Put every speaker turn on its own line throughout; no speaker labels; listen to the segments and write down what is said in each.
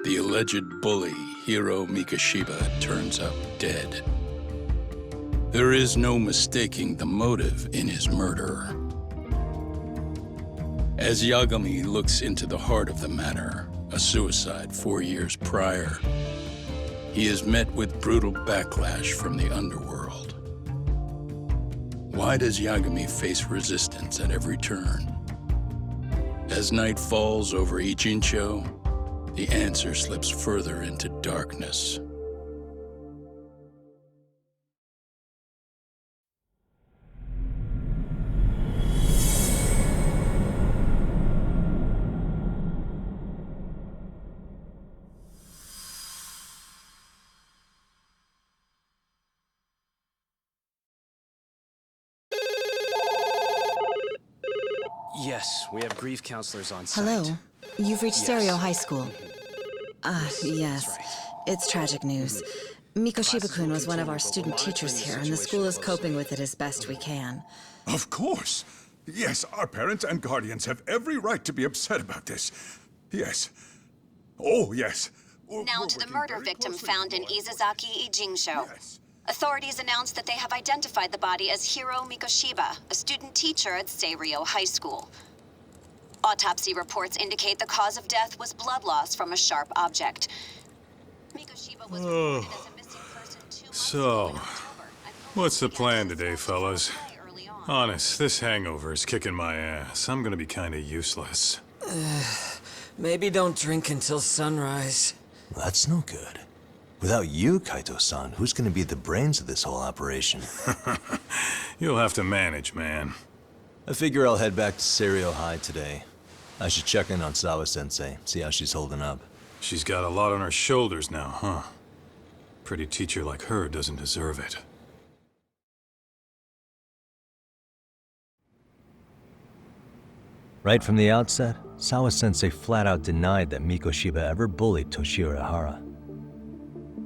The alleged bully, Hiro Mikoshiba, turns up dead. There is no mistaking the motive in his murder. As Yagami looks into the heart of the matter, a suicide 4 years prior, he is met with brutal backlash from the underworld. Why does Yagami face resistance at every turn? As night falls over Ichincho, the answer slips further into darkness.
Yes, we have grief counselors on site.
Hello. You've reached
Yes.
Stereo High School. Yes.
That's right.
It's tragic news. Mikoshiba-kun was one of our student teachers here, and the school is coping with it as best we can.
Of course. Yes, our parents and guardians have every right to be upset about this. Yes. Oh, yes.
Now to the murder victim found in Izazaki Ijincho.
Yes.
Authorities announced that they have identified the body as Hiro Mikoshiba, a student teacher at Seiryo High School. Autopsy reports indicate the cause of death was blood loss from a sharp object. Mikoshiba was reported as a missing person 2 months ago in October.
What's the plan today, fellas?
Early on.
Honest, this hangover is kicking my ass. I'm gonna be kinda useless.
Maybe don't drink until sunrise.
That's no good. Without you, Kaito-san, who's gonna be the brains of this whole operation?
You'll have to manage, man.
I figure I'll head back to Seiryo High today. I should check in on Sawa-sensei, see how she's holding up.
She's got a lot on her shoulders now, huh? Pretty teacher like her doesn't deserve it.
Right from the outset, Sawa-sensei flat out denied that Mikoshiba ever bullied Toshiro Ehara.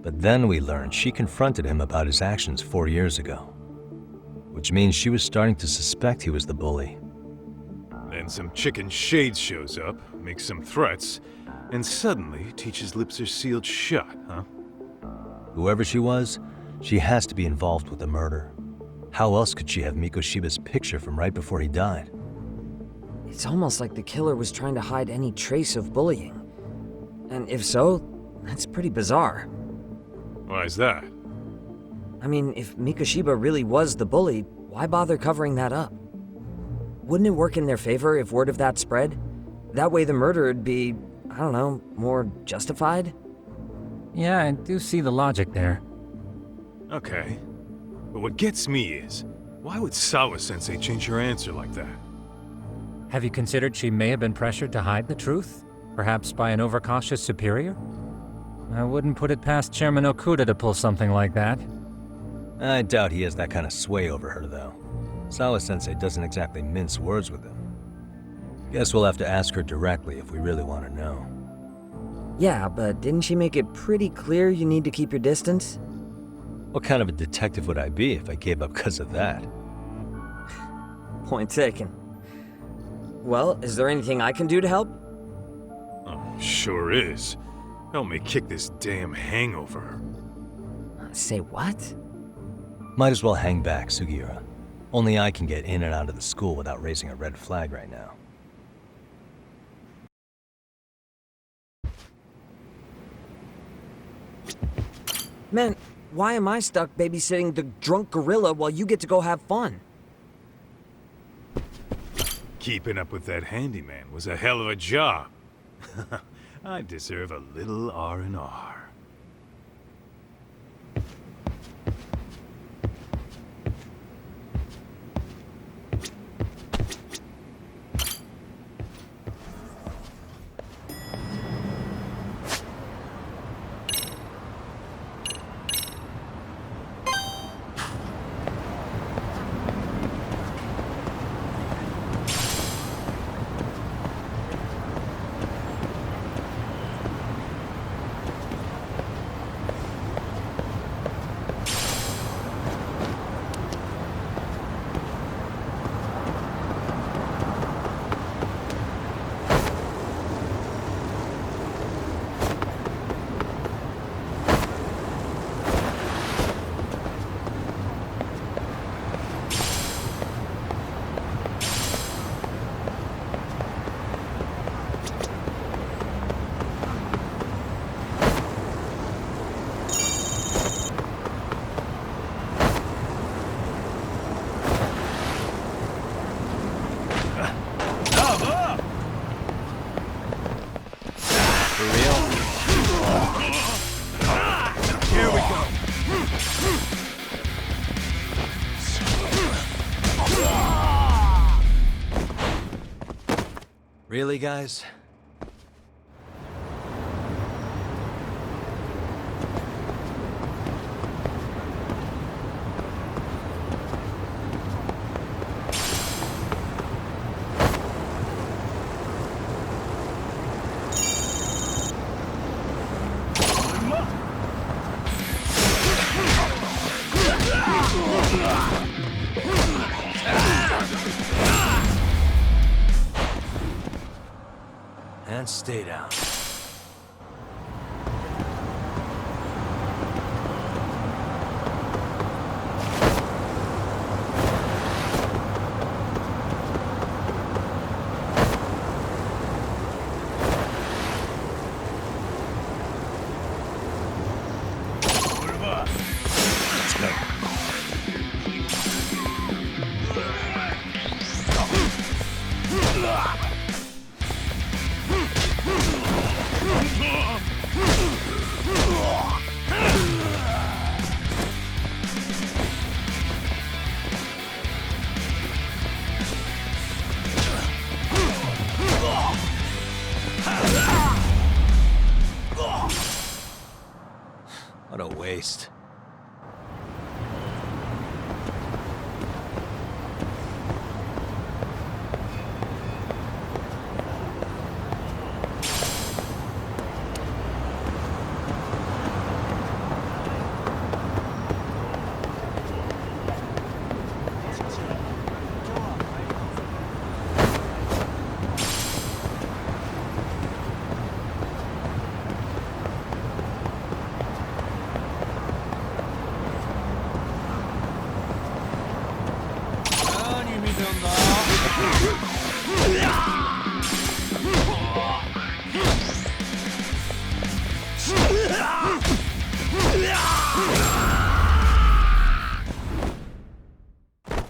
But then we learned she confronted him about his actions 4 years ago. Which means she was starting to suspect he was the bully.
Then some chicken shade shows up, makes some threats, and suddenly teacher's lips are sealed shut, huh?
Whoever she was, she has to be involved with the murder. How else could she have Mikoshiba's picture from right before he died?
It's almost like the killer was trying to hide any trace of bullying. And if so, that's pretty bizarre.
Why's that?
I mean, if Mikoshiba really was the bully, why bother covering that up? Wouldn't it work in their favor if word of that spread? That way the murder would be, I don't know, more justified?
Yeah, I do see the logic there.
Okay. But what gets me is, why would Sawa-sensei change her answer like that?
Have you considered she may have been pressured to hide the truth? Perhaps by an overcautious superior? I wouldn't put it past Chairman Okuda to pull something like that.
I doubt he has that kind of sway over her, though. Sawa-sensei doesn't exactly mince words with him. Guess we'll have to ask her directly if we really want to know.
Yeah, but didn't she make it pretty clear you need to keep your distance?
What kind of a detective would I be if I gave up because of that?
Point taken. Well, is there anything I can do to help?
Oh, sure is. Help me kick this damn hangover.
Say what?
Might as well hang back, Sugiura. Only I can get in and out of the school without raising a red flag right now.
Man, why am I stuck babysitting the drunk gorilla while you get to go have fun?
Keeping up with that handyman was a hell of a job. I deserve a little R&R.
Really, guys? And stay down. What a waste.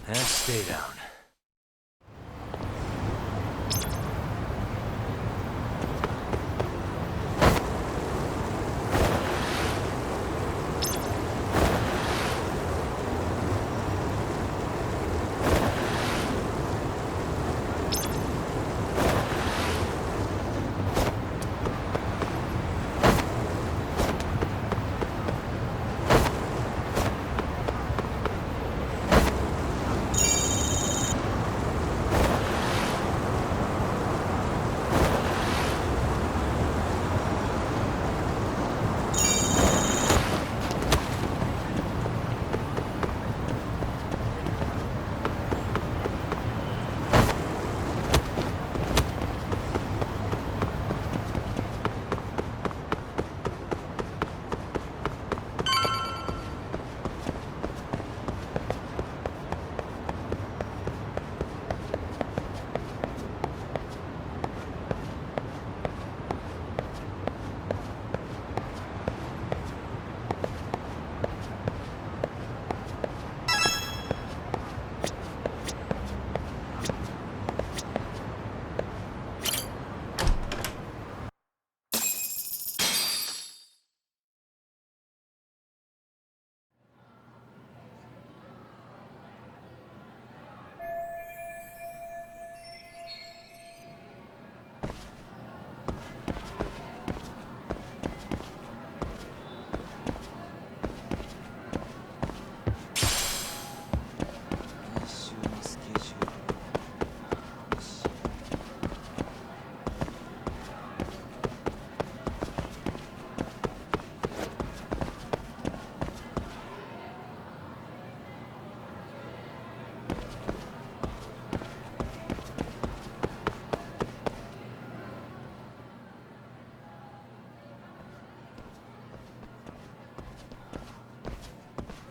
And stay down.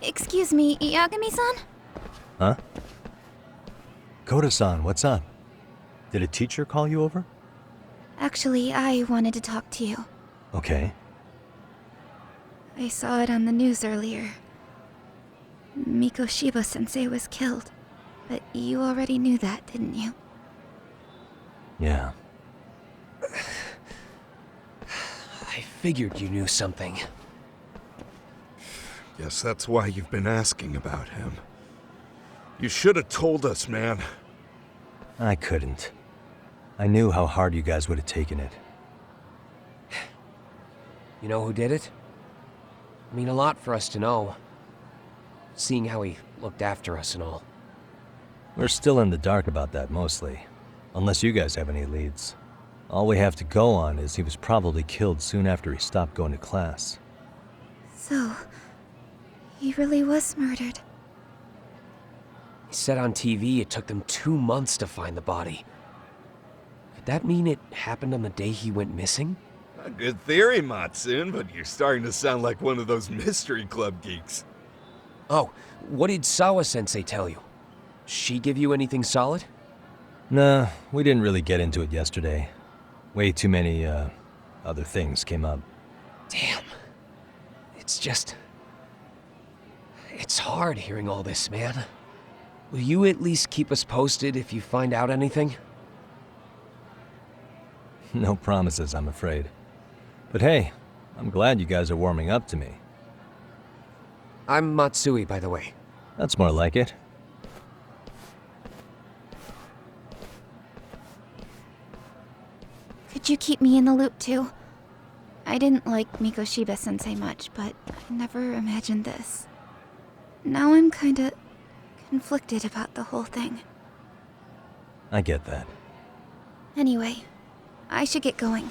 Excuse me, Yagami-san?
Huh? Koda-san, what's up? Did a teacher call you over?
Actually, I wanted to talk to you.
Okay.
I saw it on the news earlier. Mikoshiba-sensei was killed. But you already knew that, didn't you?
Yeah.
I figured you knew something.
Guess that's why you've been asking about him. You should have told us, man.
I couldn't. I knew how hard you guys would have taken it.
You know who did it? I mean, a lot for us to know. Seeing how he looked after us and all.
We're still in the dark about that, mostly. Unless you guys have any leads. All we have to go on is he was probably killed soon after he stopped going to class.
So, he really was murdered.
He said on TV it took them 2 months to find the body. Could that mean it happened on the day he went missing?
A good theory, Matsun, but you're starting to sound like one of those mystery club geeks.
Oh, what did Sawa-sensei tell you? She give you anything solid?
Nah, we didn't really get into it yesterday. Way too many, other things came up.
Damn. It's hard hearing all this, man. Will you at least keep us posted if you find out anything?
No promises, I'm afraid. But hey, I'm glad you guys are warming up to me.
I'm Matsui, by the way.
That's more like it.
Could you keep me in the loop too? I didn't like Mikoshiba-sensei much, but I never imagined this. Now I'm kinda conflicted about the whole thing.
I get that.
Anyway, I should get going.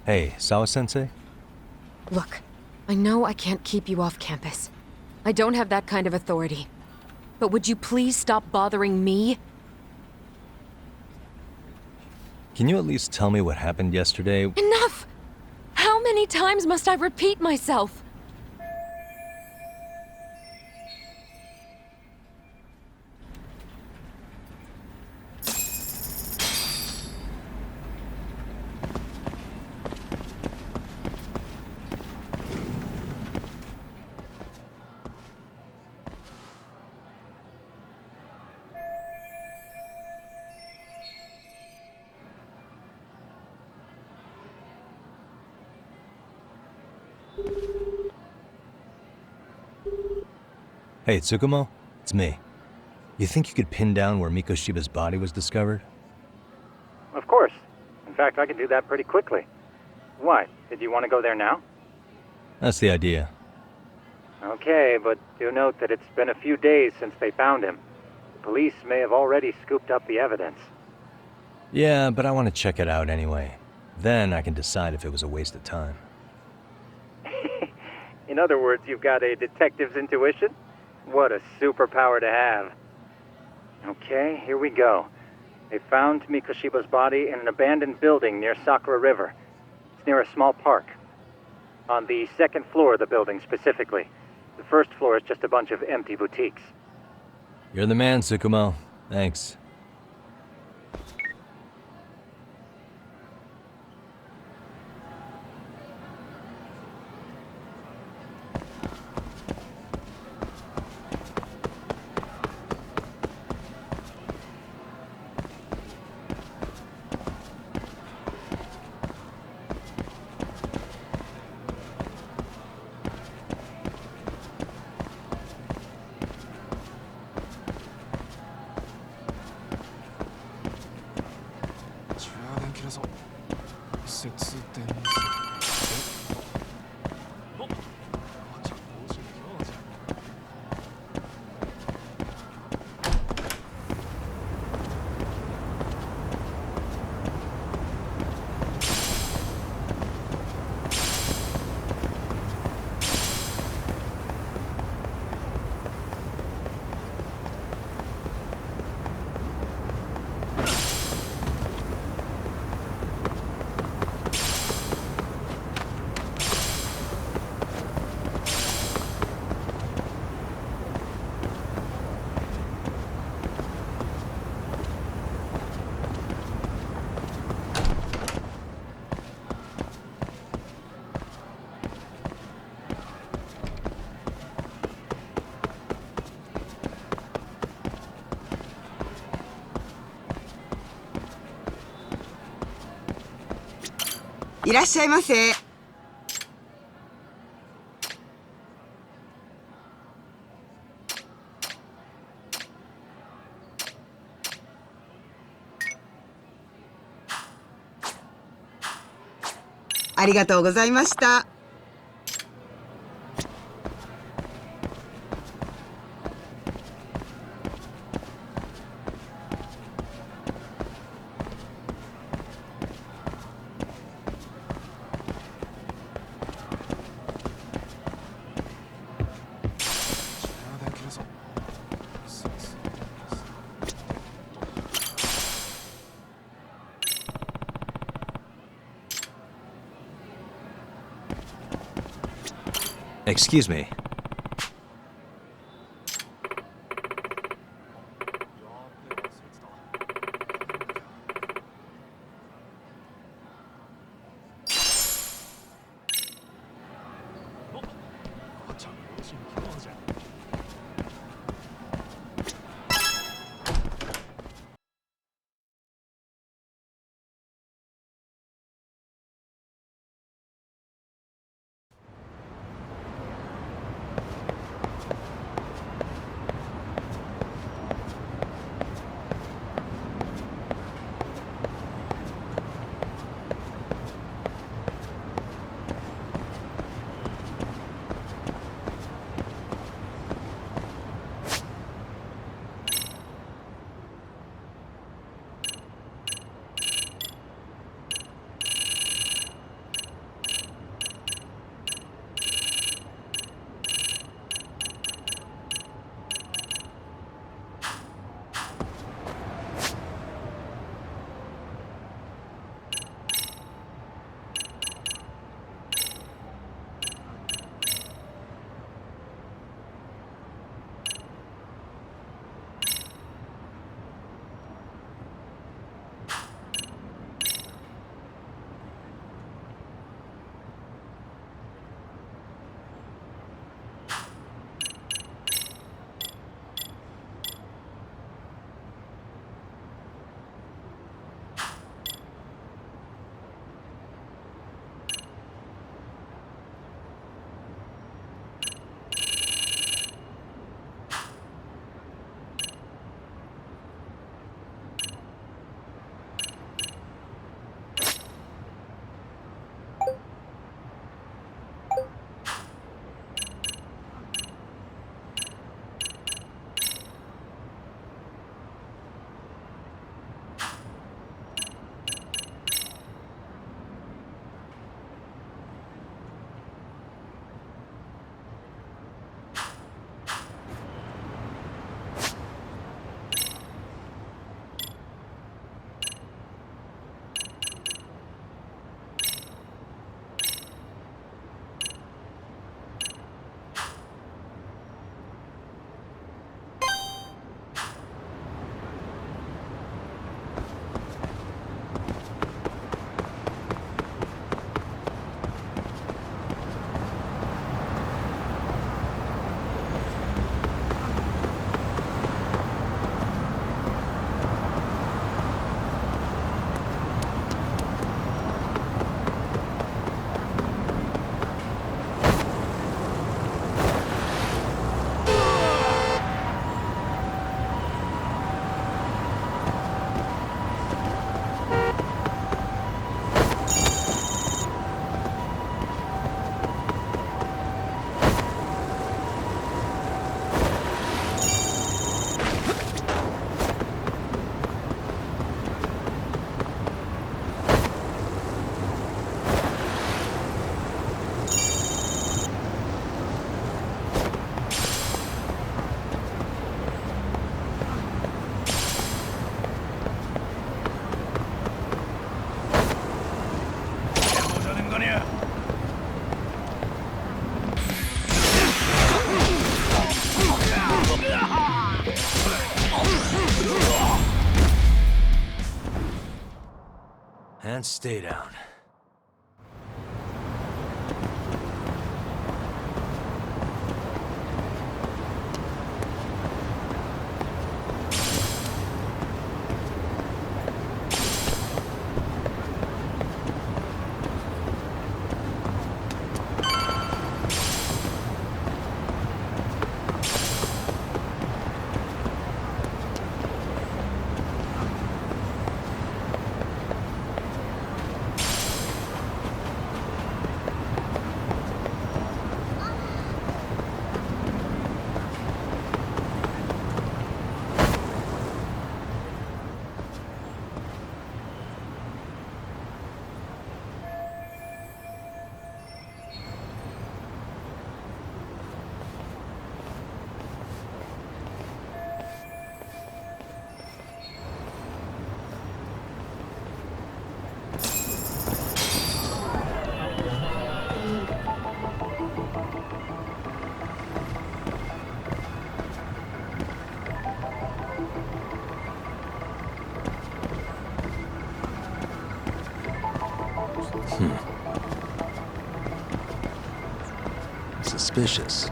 Hey, Sawa-sensei?
Look, I know I can't keep you off campus. I don't have that kind of authority. But would you please stop bothering me?
Can you at least tell me what happened yesterday?
Enough! How many times must I repeat myself?
Hey, Tsukumo? It's me. You think you could pin down where Mikoshiba's body was discovered?
Of course. In fact, I can do that pretty quickly. Why? Did you want to go there now?
That's the idea.
Okay, but do note that it's been a few days since they found him. The police may have already scooped up the evidence.
Yeah, but I want to check it out anyway. Then I can decide if it was a waste of time.
In other words, you've got a detective's intuition? What a superpower to have. Okay, here we go. They found Mikoshiba's body in an abandoned building near Sakura River. It's near a small park. On the second floor of the building, specifically. The first floor is just a bunch of empty boutiques.
You're the man, Tsukumo. Thanks.
いらっしゃいませ。ありがとうございました。
Excuse me. And stay down. Suspicious.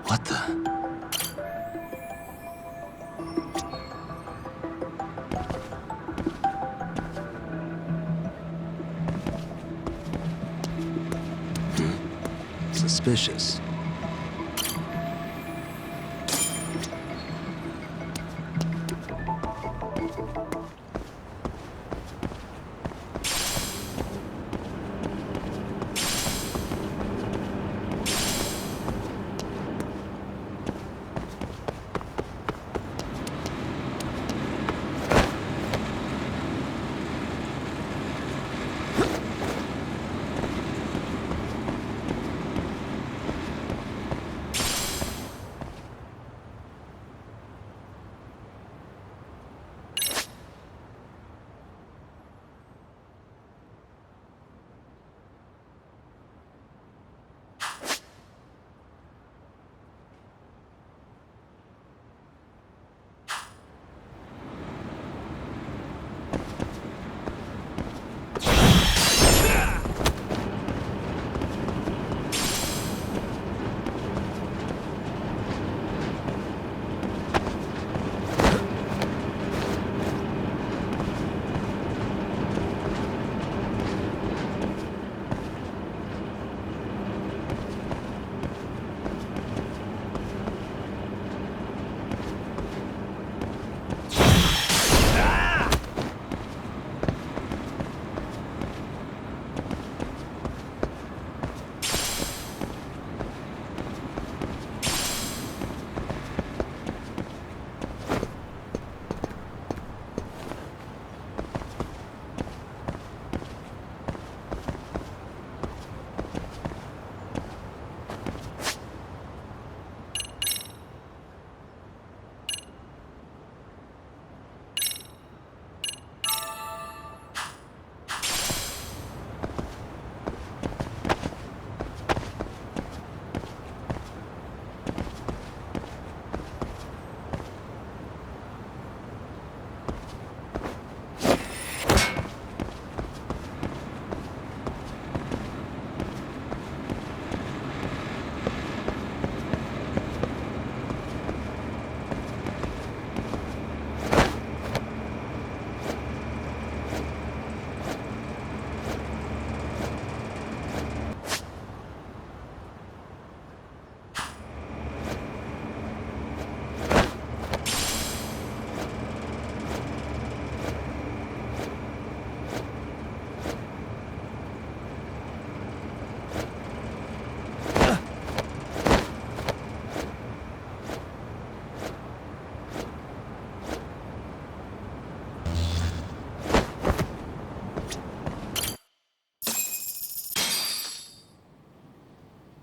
What the? Suspicious.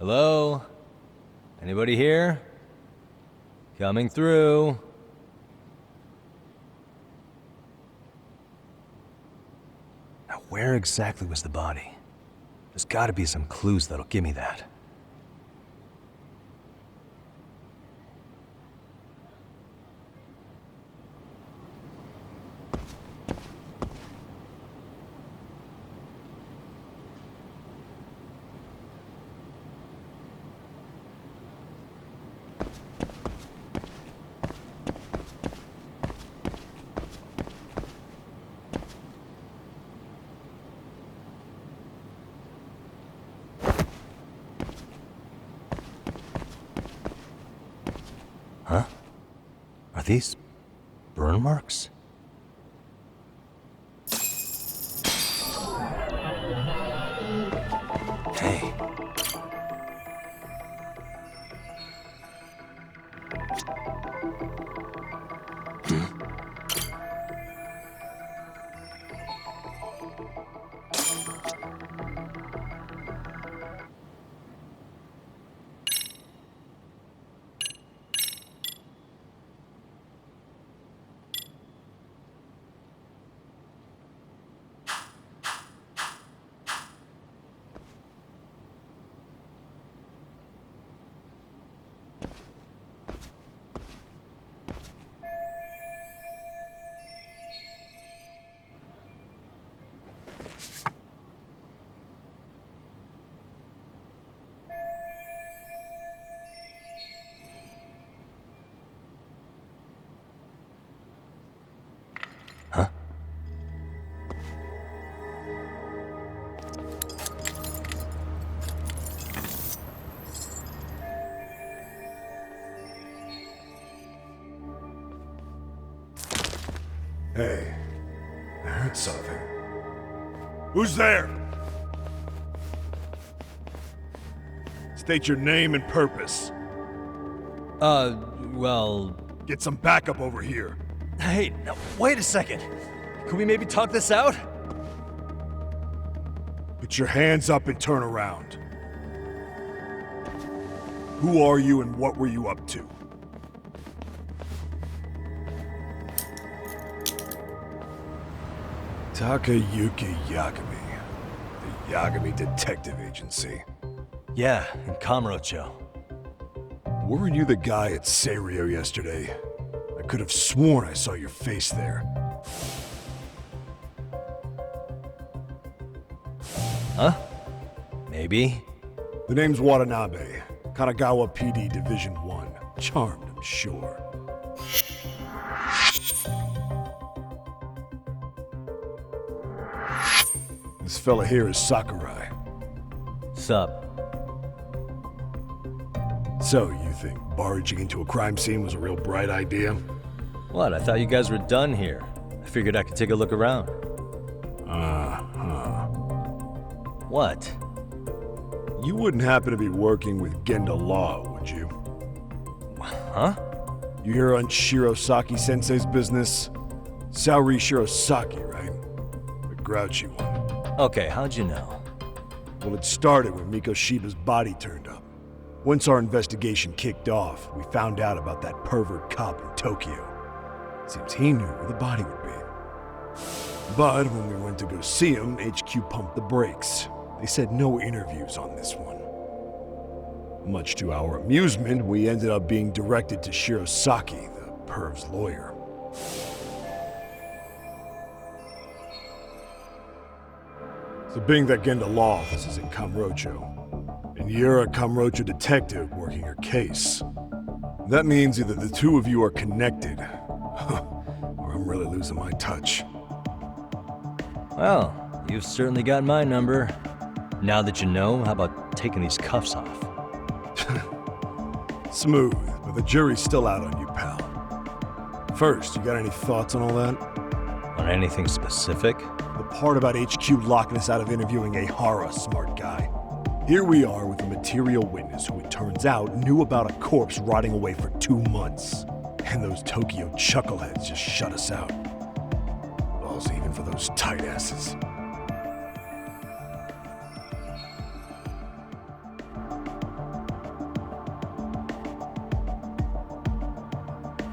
Hello? Anybody here? Coming through. Now, where exactly was the body? There's gotta be some clues that'll give me that. these burn marks? Hey.
Hey, I heard something. Who's there? State your name and purpose.
Well...
Get some backup over here.
Hey, now, wait a second. Can we maybe talk this out?
Put your hands up and turn around. Who are you and what were you up to? Takayuki Yagami. The Yagami Detective Agency.
Yeah, in Kamurocho.
Weren't you the guy at Seirio yesterday? I could have sworn I saw your face there.
Huh? Maybe.
The name's Watanabe. Kanagawa PD Division 1. Charmed, I'm sure. This fella here is Sakurai.
Sup?
So, you think barging into a crime scene was a real bright idea?
What? I thought you guys were done here. I figured I could take a look around. What?
You wouldn't happen to be working with Genda Law, would you?
Huh?
You hear on Shirosaki Sensei's business? Saori Shirosaki, right? The grouchy one.
Okay, how'd you know?
Well, it started when Mikoshiba's body turned up. Once our investigation kicked off, we found out about that pervert cop in Tokyo. Seems he knew where the body would be. But when we went to go see him, HQ pumped the brakes. They said no interviews on this one. Much to our amusement, we ended up being directed to Shirosaki, the perv's lawyer. So being that Genda Law office is in Kamurocho, and you're a Kamurocho detective working your case, that means either the two of you are connected, or I'm really losing my touch.
Well, you've certainly got my number. Now that you know, how about taking these cuffs off?
Smooth, but the jury's still out on you, pal. First, you got any thoughts on all that?
On anything specific?
The part about HQ locking us out of interviewing Ehara, smart guy. Here we are with a material witness who it turns out knew about a corpse rotting away for 2 months. And those Tokyo chuckleheads just shut us out. Balls even for those tight asses.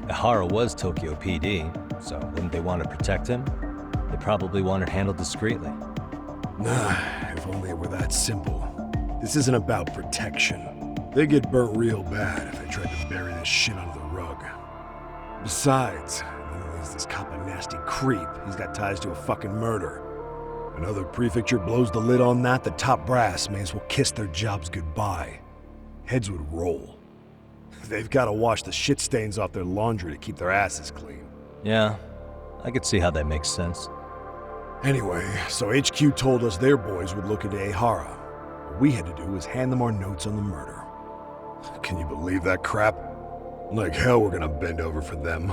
Ehara was Tokyo PD, so wouldn't they want to protect him? They probably want it handled discreetly.
Nah, if only it were that simple. This isn't about protection. They get burnt real bad if they tried to bury this shit under the rug. Besides, not only is this cop a nasty creep, he's got ties to a fucking murder. Another prefecture blows the lid on that, the top brass may as well kiss their jobs goodbye. Heads would roll. They've got to wash the shit stains off their laundry to keep their asses clean.
Yeah, I could see how that makes sense.
Anyway, so HQ told us their boys would look into Ehara. What we had to do was hand them our notes on the murder. Can you believe that crap? Like hell we're gonna bend over for them.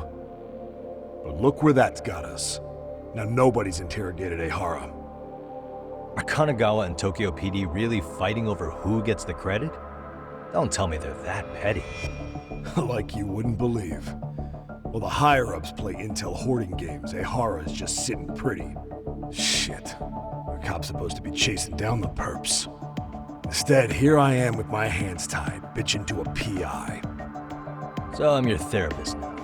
But look where that's got us. Now nobody's interrogated Ehara.
Are Kanagawa and Tokyo PD really fighting over who gets the credit? Don't tell me they're that petty.
Like you wouldn't believe. While the higher-ups play intel hoarding games, Ehara is just sitting pretty. Shit. The cop's supposed to be chasing down the perps. Instead, here I am with my hands tied, bitching to a PI.
So I'm your therapist now.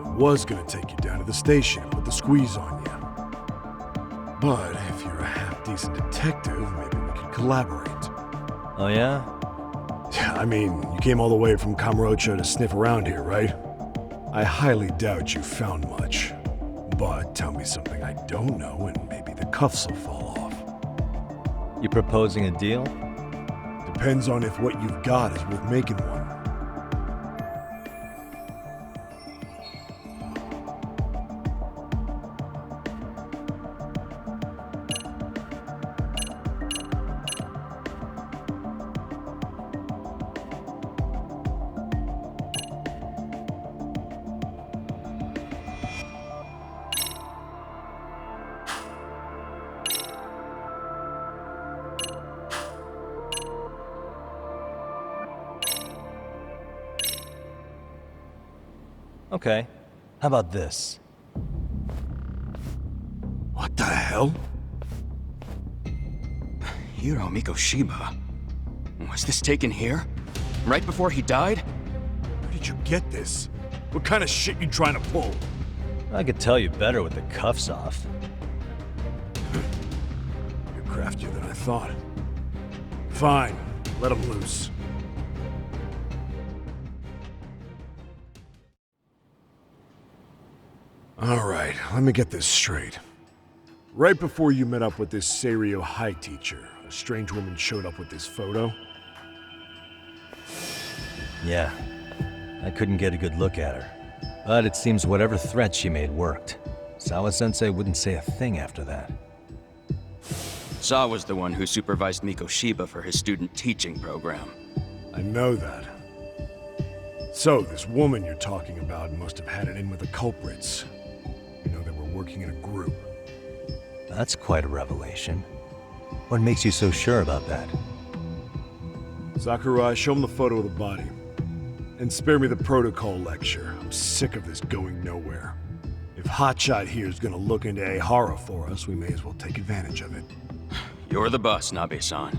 I was gonna take you down to the station and put the squeeze on you. But if you're a half-decent detective, maybe we could collaborate.
Oh yeah?
Yeah, I mean, you came all the way from Kamurocho to sniff around here, right? I highly doubt you found much. But tell me something I don't know and maybe the cuffs will fall off.
You proposing a deal?
Depends on if what you've got is worth making one.
Okay. How about this?
What the hell?
Hiro Mikoshiba. Was this taken here? Right before he died?
Where did you get this? What kind of shit you trying to pull?
I could tell you better with the cuffs off.
You're craftier than I thought. Fine. Let him loose. Alright, let me get this straight. Right before you met up with this Seiryo High teacher, a strange woman showed up with this photo?
Yeah. I couldn't get a good look at her. But it seems whatever threat she made worked. Sawa-sensei wouldn't say a thing after that.
Saw was the one who supervised Mikoshiba for his student teaching program.
I know that. So, this woman you're talking about must have had it in with the culprits. You know, they were working in a group.
That's quite a revelation. What makes you so sure about that?
Sakurai, show him the photo of the body. And spare me the protocol lecture. I'm sick of this going nowhere. If Hotshot here is gonna look into Ehara for us, we may as well take advantage of it.
You're the boss, Nabe-san.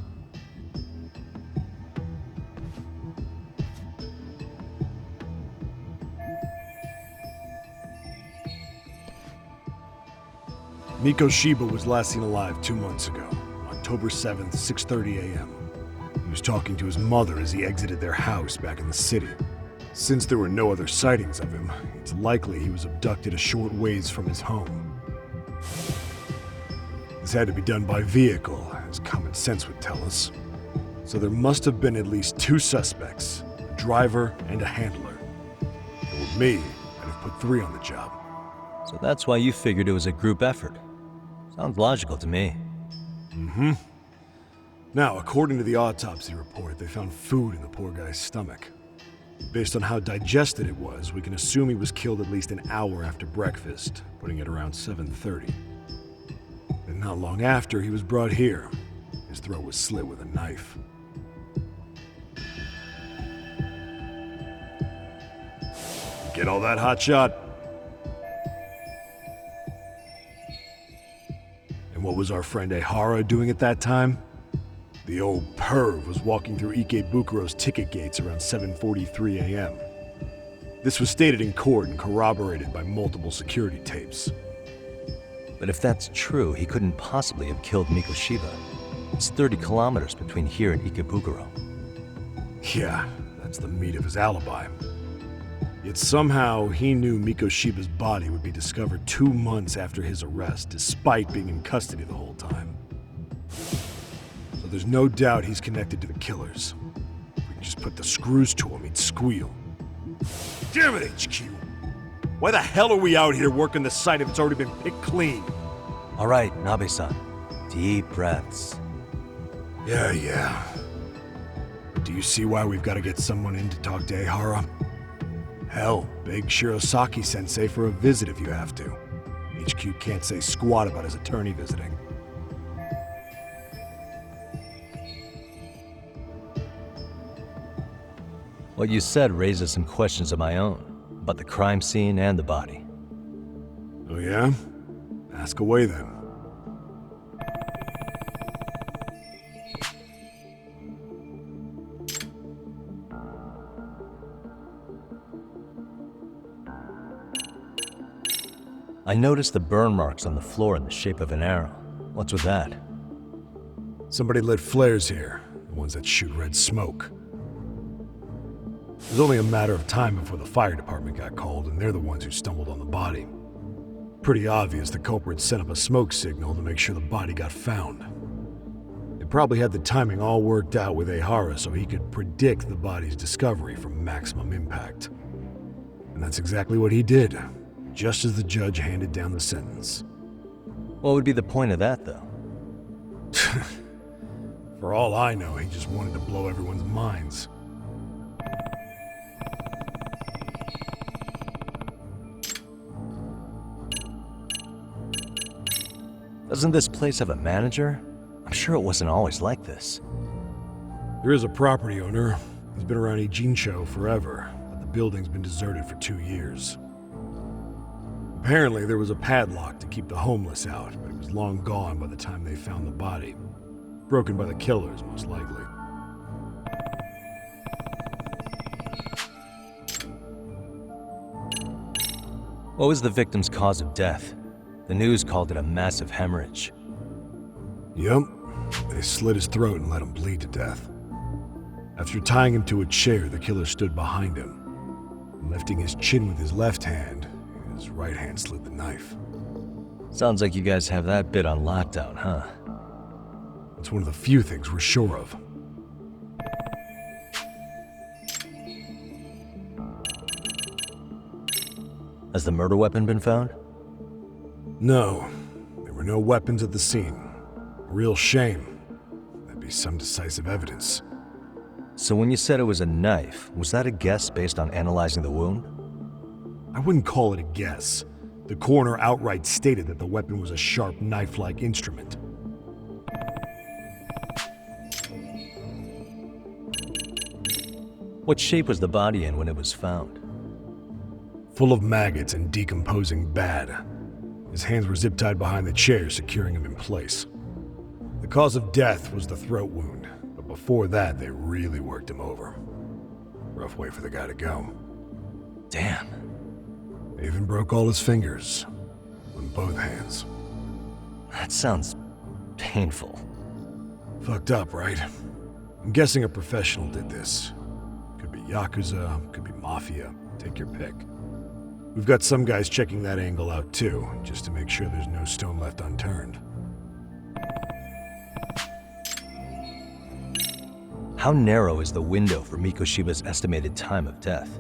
Mikoshiba was last seen alive 2 months ago, October 7th, 6:30 a.m. He was talking to his mother as he exited their house back in the city. Since there were no other sightings of him, it's likely he was abducted a short ways from his home. This had to be done by vehicle, as common sense would tell us. So there must have been at least 2 suspects, a driver and a handler. If it were me, I'd have put 3 on the job.
So that's why you figured it was a group effort. Sounds logical to me.
Mm-hmm. Now, according to the autopsy report, they found food in the poor guy's stomach. Based on how digested it was, we can assume he was killed at least an hour after breakfast, putting it around 7:30. And not long after, he was brought here. His throat was slit with a knife. Get all that, Hotshot? And what was our friend Ehara doing at that time? The old perv was walking through Ikebukuro's ticket gates around 7:43 a.m. This was stated in court and corroborated by multiple security tapes.
But if that's true, he couldn't possibly have killed Mikoshiba. It's 30 kilometers between here and Ikebukuro.
Yeah, that's the meat of his alibi. Yet somehow he knew Mikoshiba's body would be discovered 2 months after his arrest, despite being in custody the whole time. So there's no doubt he's connected to the killers. If we can just put the screws to him, he'd squeal. Damn it, HQ! Why the hell are we out here working the site if it's already been picked clean?
All right, Nabe-san. Deep breaths.
Yeah. do you see why we've got to get someone in to talk to Ehara? Hell, beg Shirosaki-sensei for a visit if you have to. HQ can't say squat about his attorney visiting.
What you said raises some questions of my own, about the crime scene and the body.
Oh yeah? Ask away then.
I noticed the burn marks on the floor in the shape of an arrow. What's with that?
Somebody lit flares here, the ones that shoot red smoke. It was only a matter of time before the fire department got called, and they're the ones who stumbled on the body. Pretty obvious the culprit set up a smoke signal to make sure the body got found. They probably had the timing all worked out with Ehara so he could predict the body's discovery from maximum impact. And that's exactly what he did, just as the judge handed down the sentence.
What would be the point of that, though?
For all I know, he just wanted to blow everyone's minds.
Doesn't this place have a manager? I'm sure it wasn't always like this.
There is a property owner. He's been around Ijincho forever, but the building's been deserted for 2 years. Apparently, there was a padlock to keep the homeless out, but it was long gone by the time they found the body. Broken by the killers, most likely.
What was the victim's cause of death? The news called it a massive hemorrhage.
Yep. They slit his throat and let him bleed to death. After tying him to a chair, the killer stood behind him. Lifting his chin with his left hand, his right hand slid the knife.
Sounds like you guys have that bit on lockdown, huh?
It's one of the few things we're sure of.
Has the murder weapon been found?
No. There were no weapons at the scene. A real shame. That'd be some decisive evidence.
So when you said it was a knife, was that a guess based on analyzing the wound?
I wouldn't call it a guess. The coroner outright stated that the weapon was a sharp knife-like instrument.
What shape was the body in when it was found?
Full of maggots and decomposing bad. His hands were zip-tied behind the chair, securing him in place. The cause of death was the throat wound, but before that, they really worked him over. Rough way for the guy to go.
Damn.
They even broke all his fingers. On both hands.
That sounds painful.
Fucked up, right? I'm guessing a professional did this. Could be Yakuza, could be Mafia. Take your pick. We've got some guys checking that angle out too, just to make sure there's no stone left unturned.
How narrow is the window for Mikoshiba's estimated time of death?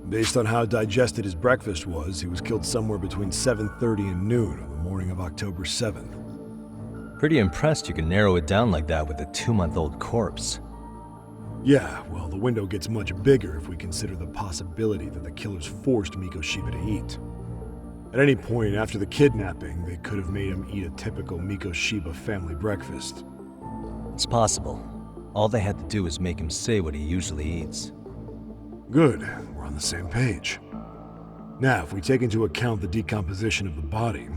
Based on how digested his breakfast was, he was killed somewhere between 7:30 and noon on the morning of October 7th.
Pretty impressed you can narrow it down like that with a 2-month-old corpse.
Yeah, well, the window gets much bigger if we consider the possibility that the killers forced Mikoshiba to eat. At any point after the kidnapping, they could have made him eat a typical Mikoshiba family breakfast.
It's possible. All they had to do was make him say what he usually eats.
Good, we're on the same page. Now, if we take into account the decomposition of the body,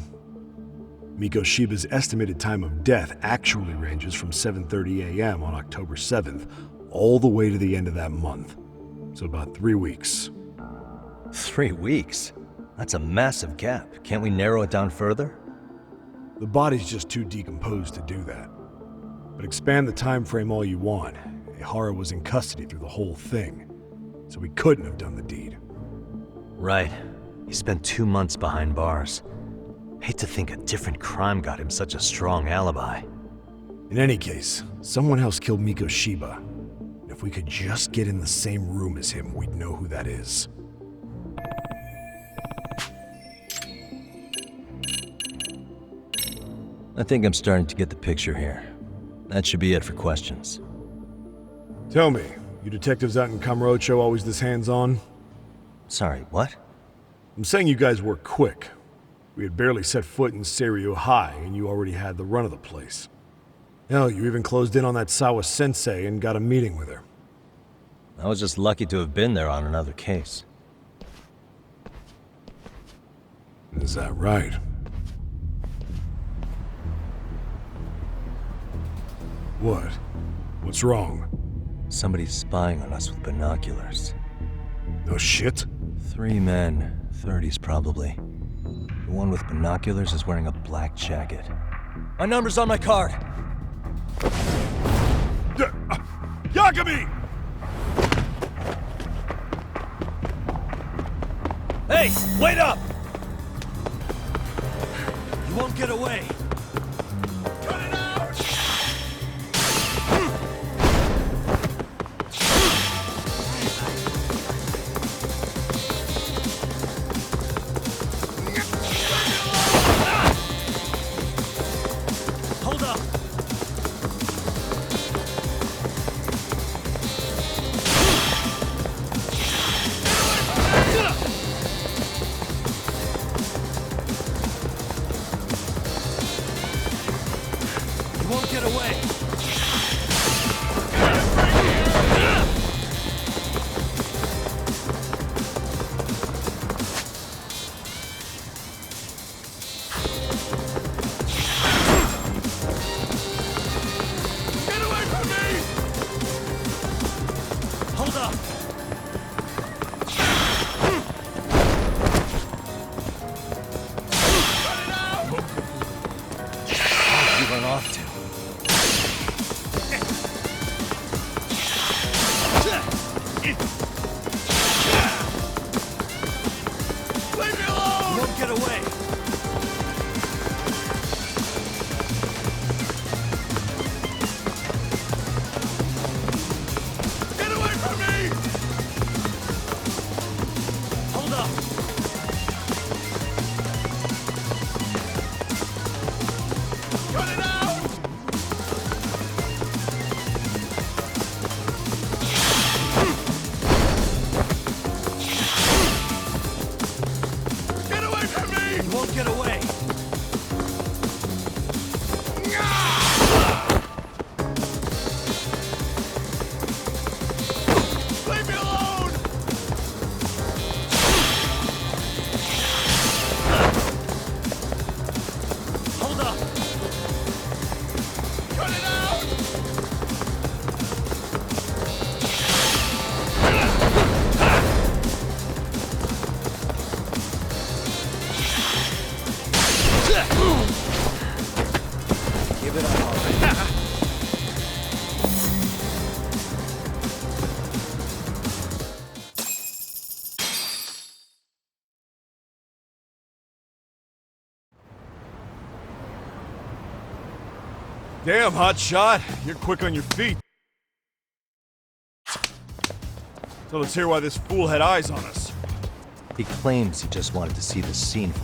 Mikoshiba's estimated time of death actually ranges from 7:30 a.m. on October 7th all the way to the end of that month. So about 3 weeks.
3 weeks? That's a massive gap. Can't we narrow it down further?
The body's just too decomposed to do that. But expand the time frame all you want. Ehara was in custody through the whole thing, so he couldn't have done the deed.
Right. He spent 2 months behind bars. Hate to think a different crime got him such a strong alibi.
In any case, someone else killed Mikoshiba. If we could just get in the same room as him, we'd know who that is.
I think I'm starting to get the picture here. That should be it for questions.
Tell me, you detectives out in Kamurocho always this hands-on?
Sorry, what?
I'm saying you guys work quick. We had barely set foot in Seiryo High, and you already had the run of the place. Hell, you even closed in on that Sawa-sensei and got a meeting with her.
I was just lucky to have been there on another case.
Is that right? What? What's wrong?
Somebody's spying on us with binoculars.
No shit?
3 men, 30s probably. The one with binoculars is wearing a black jacket. My number's on my card!
Yagami!
Hey, wait up! You won't get away!
Cut it out!
Hold up! You won't get away!
Get away from me!
Hold up!
Cut it out!
You run off to.
Leave me alone!
You won't get away!
Get away from me!
Hold up!
Cut it out! Get away from me!
You won't get away!
Leave me alone!
Hold up!
Cut it out!
Give it up already.
Damn, hotshot. You're quick on your feet. So let's hear why this fool had eyes on us.
He claims he just wanted to see the scene for